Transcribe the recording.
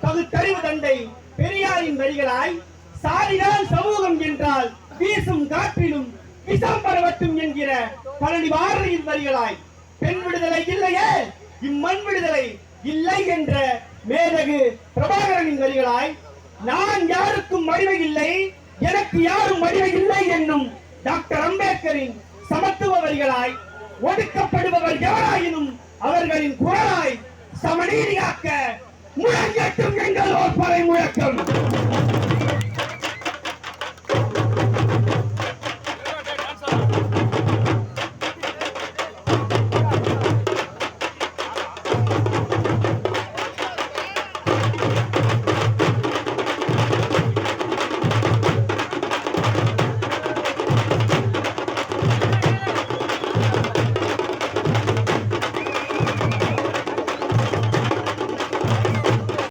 பகுத்தறிவு தந்தை பெரியாரின் வரிகளாய் சாதிதான் சமூகம் என்றால் வீசும் காற்றிலும் விஷம் பரவட்டும் என்கிற பழனி பாரதியின் வரிகளாய் பெண் விடுதலை இல்லையே இம்மண் விடுதலை இல்லை என்ற மேதகு பிரபாகரனின் வரிகளாய் நான் யாருக்கும் மடிவை இல்லை எனக்கு யாரும் மடிவை இல்லை என்னும் டாக்டர் அம்பேத்கரின் சமத்துவ வரிகளாய் ஒடுக்கப்படுபவர் எவராயினும் அவர்களின் குரலாய் சமநீதியாக்க முழங்கட்டும் எங்கள் ஓர் படை முழக்கம்.